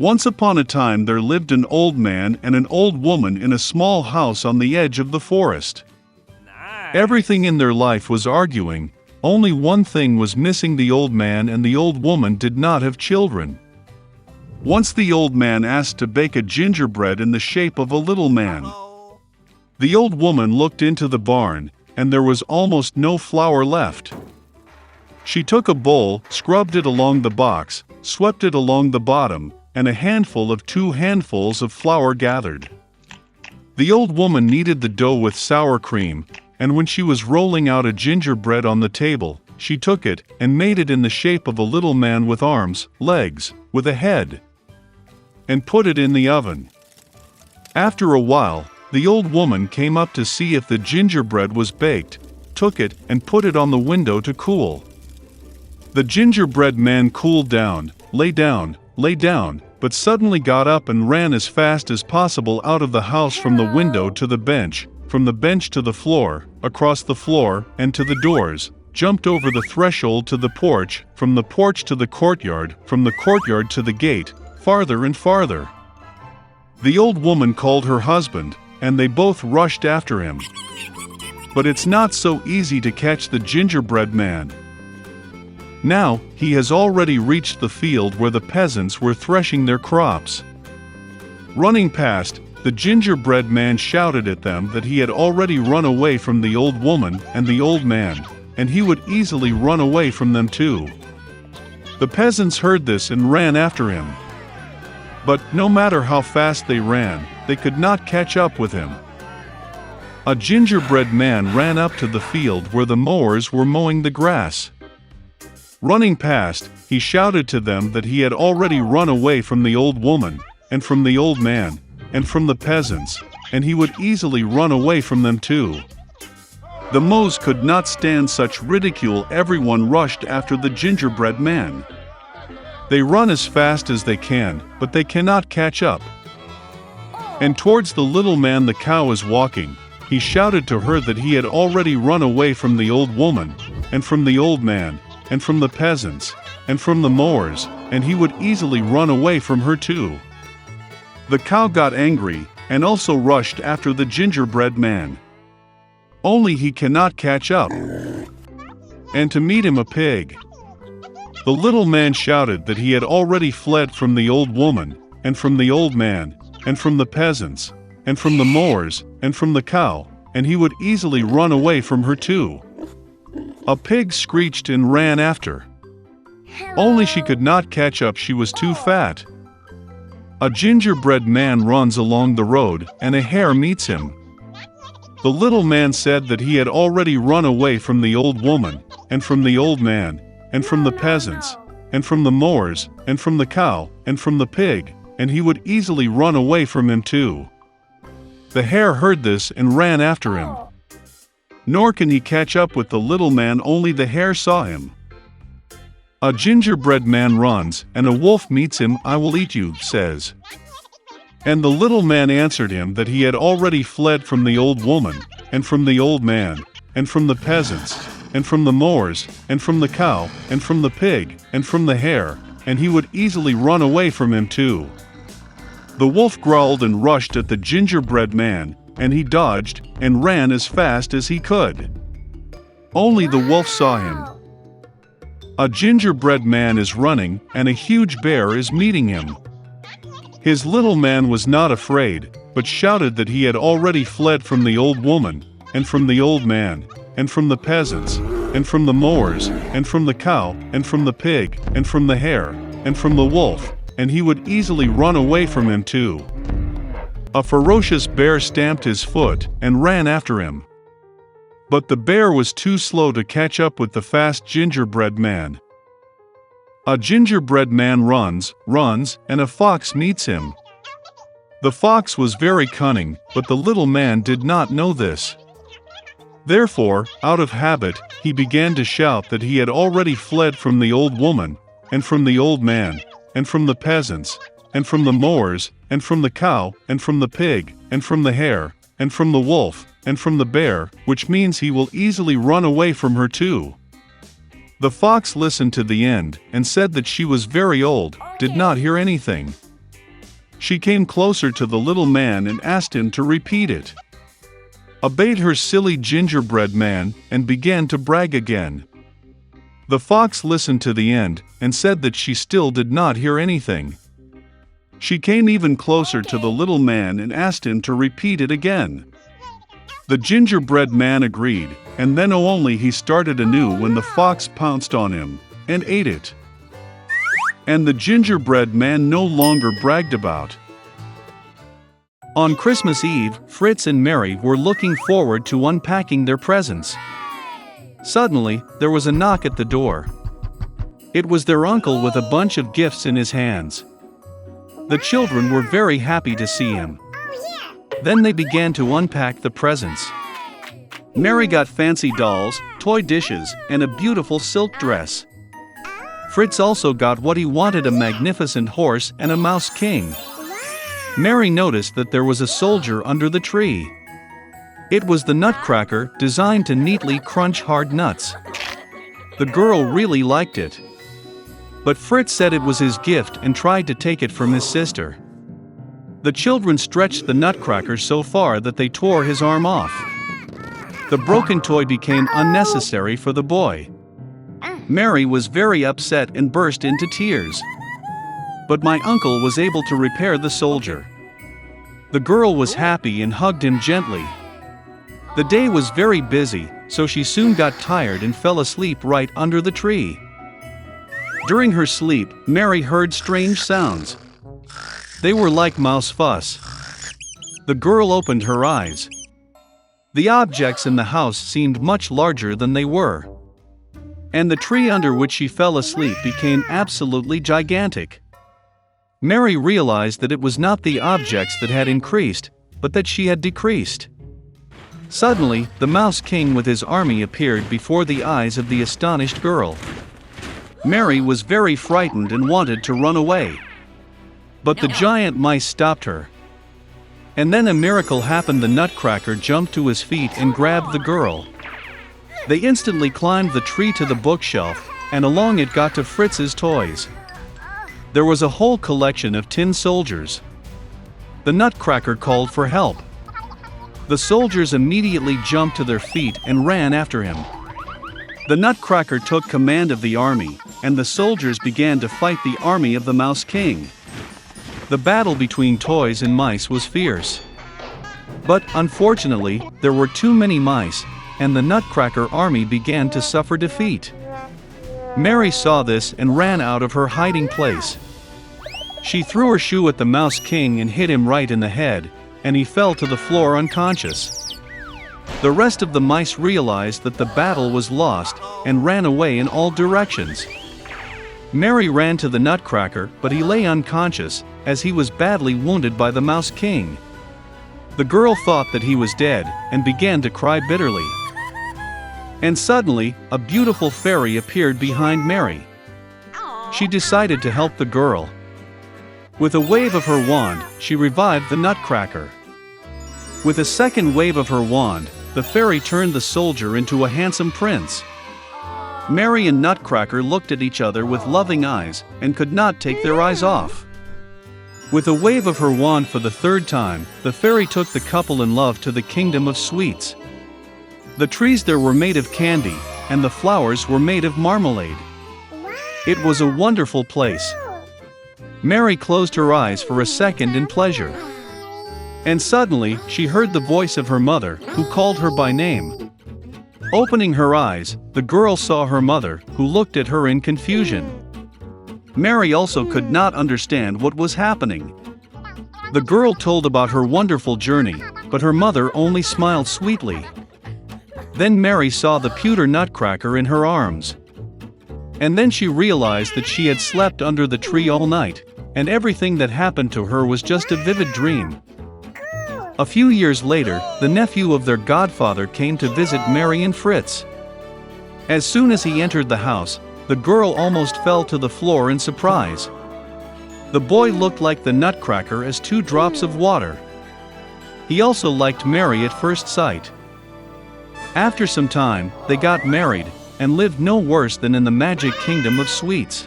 Once upon a time there lived an old man and an old woman in a small house on the edge of the forest. Everything in their life was arguing, only one thing was missing: the old man and the old woman did not have children. Once the old man asked to bake a gingerbread in the shape of a little man. The old woman looked into the barn, and there was almost no flour left. She took a bowl, scrubbed it along the box, swept it along the bottom, and a handful of 2 handfuls of flour gathered. The old woman kneaded the dough with sour cream, and when she was rolling out a gingerbread on the table, she took it and made it in the shape of a little man with arms, legs, with a head, and put it in the oven. After a while, the old woman came up to see if the gingerbread was baked, took it and put it on the window to cool. The gingerbread man cooled down, lay down, but suddenly got up and ran as fast as possible out of the house, from the window to the bench, from the bench to the floor, across the floor and to the doors, jumped over the threshold to the porch, from the porch to the courtyard, from the courtyard to the gate, farther and farther. The old woman called her husband, and they both rushed after him. But it's not so easy to catch the gingerbread man. Now, he has already reached the field where the peasants were threshing their crops. Running past, the gingerbread man shouted at them that he had already run away from the old woman and the old man, and he would easily run away from them too. The peasants heard this and ran after him. But no matter how fast they ran, they could not catch up with him. A gingerbread man ran up to the field where the mowers were mowing the grass. Running past, he shouted to them that he had already run away from the old woman, and from the old man, and from the peasants, and he would easily run away from them too. The mows could not stand such ridicule. Everyone rushed after the gingerbread man. They run as fast as they can, but they cannot catch up. And towards the little man the cow is walking, he shouted to her that he had already run away from the old woman, and from the old man, and from the peasants, and from the mowers, and he would easily run away from her too. The cow got angry, and also rushed after the gingerbread man. Only he cannot catch up. And to meet him a pig. The little man shouted that he had already fled from the old woman, and from the old man, and from the peasants, and from the mowers, and from the cow, and he would easily run away from her too. A pig screeched and ran after. Only she could not catch up, she was too fat. A gingerbread man runs along the road, and a hare meets him. The little man said that he had already run away from the old woman, and from the old man, and from the peasants, and from the mowers, and from the cow, and from the pig, and he would easily run away from him too. The hare heard this and ran after him. Nor can he catch up with the little man, only the hare saw him. A gingerbread man runs, and a wolf meets him. "I will eat you," says. And the little man answered him that he had already fled from the old woman, and from the old man, and from the peasants, and from the mowers, and from the cow, and from the pig, and from the hare, and he would easily run away from him too. The wolf growled and rushed at the gingerbread man, and he dodged and ran as fast as he could. Only the wolf saw him. A gingerbread man is running, and a huge bear is meeting him. His little man was not afraid, but shouted that he had already fled from the old woman, and from the old man, and from the peasants, and from the mowers, and from the cow, and from the pig, and from the hare, and from the wolf, and he would easily run away from him too. A ferocious bear stamped his foot and ran after him. But the bear was too slow to catch up with the fast gingerbread man. A gingerbread man runs, and a fox meets him. The fox was very cunning, but the little man did not know this. Therefore, out of habit, he began to shout that he had already fled from the old woman, and from the old man, and from the peasants, and from the mowers, and from the cow, and from the pig, and from the hare, and from the wolf, and from the bear, which means he will easily run away from her too. The fox listened to the end, and said that she was very old, did not hear anything. She came closer to the little man and asked him to repeat it. Obeyed her silly gingerbread man and began to brag again. The fox listened to the end and said that she still did not hear anything. She came even closer to the little man and asked him to repeat it again. The gingerbread man agreed, and then only he started anew when the fox pounced on him and ate it. And the gingerbread man no longer bragged about. On Christmas Eve, Fritz and Mary were looking forward to unpacking their presents. Suddenly, there was a knock at the door. It was their uncle with a bunch of gifts in his hands. The children were very happy to see him. Then they began to unpack the presents. Mary got fancy dolls, toy dishes, and a beautiful silk dress. Fritz also got what he wanted, a magnificent horse and a mouse king. Mary noticed that there was a soldier under the tree. It was the Nutcracker, designed to neatly crunch hard nuts. The girl really liked it. But Fritz said it was his gift and tried to take it from his sister. The children stretched the Nutcracker so far that they tore his arm off. The broken toy became unnecessary for the boy. Mary was very upset and burst into tears. But my uncle was able to repair the soldier. The girl was happy and hugged him gently. The day was very busy, so she soon got tired and fell asleep right under the tree. During her sleep, Mary heard strange sounds. They were like mouse fuss. The girl opened her eyes. The objects in the house seemed much larger than they were. And the tree under which she fell asleep became absolutely gigantic. Mary realized that it was not the objects that had increased, but that she had decreased. Suddenly, the Mouse King with his army appeared before the eyes of the astonished girl. Mary was very frightened and wanted to run away. But the giant mice stopped her. And then a miracle happened. The Nutcracker jumped to his feet and grabbed the girl. They instantly climbed the tree to the bookshelf, and along it got to Fritz's toys. There was a whole collection of tin soldiers. The Nutcracker called for help. The soldiers immediately jumped to their feet and ran after him. The Nutcracker took command of the army, and the soldiers began to fight the army of the Mouse King. The battle between toys and mice was fierce. But, unfortunately, there were too many mice, and the Nutcracker army began to suffer defeat. Mary saw this and ran out of her hiding place. She threw her shoe at the Mouse King and hit him right in the head, and he fell to the floor unconscious. The rest of the mice realized that the battle was lost and ran away in all directions. Mary ran to the Nutcracker, but he lay unconscious, as he was badly wounded by the Mouse King. The girl thought that he was dead and began to cry bitterly. And suddenly, a beautiful fairy appeared behind Mary. She decided to help the girl. With a wave of her wand, she revived the Nutcracker. With a second wave of her wand, the fairy turned the soldier into a handsome prince. Mary and Nutcracker looked at each other with loving eyes and could not take their eyes off. With a wave of her wand for the third time, the fairy took the couple in love to the kingdom of sweets. The trees there were made of candy, and the flowers were made of marmalade. It was a wonderful place. Mary closed her eyes for a second in pleasure. And suddenly, she heard the voice of her mother, who called her by name. Opening her eyes, the girl saw her mother, who looked at her in confusion. Mary also could not understand what was happening. The girl told about her wonderful journey, but her mother only smiled sweetly. Then Mary saw the pewter Nutcracker in her arms. And then she realized that she had slept under the tree all night, and everything that happened to her was just a vivid dream. A few years later, the nephew of their godfather came to visit Mary and Fritz. As soon as he entered the house, the girl almost fell to the floor in surprise. The boy looked like the Nutcracker as 2 drops of water. He also liked Mary at first sight. After some time, they got married, and lived no worse than in the magic kingdom of sweets.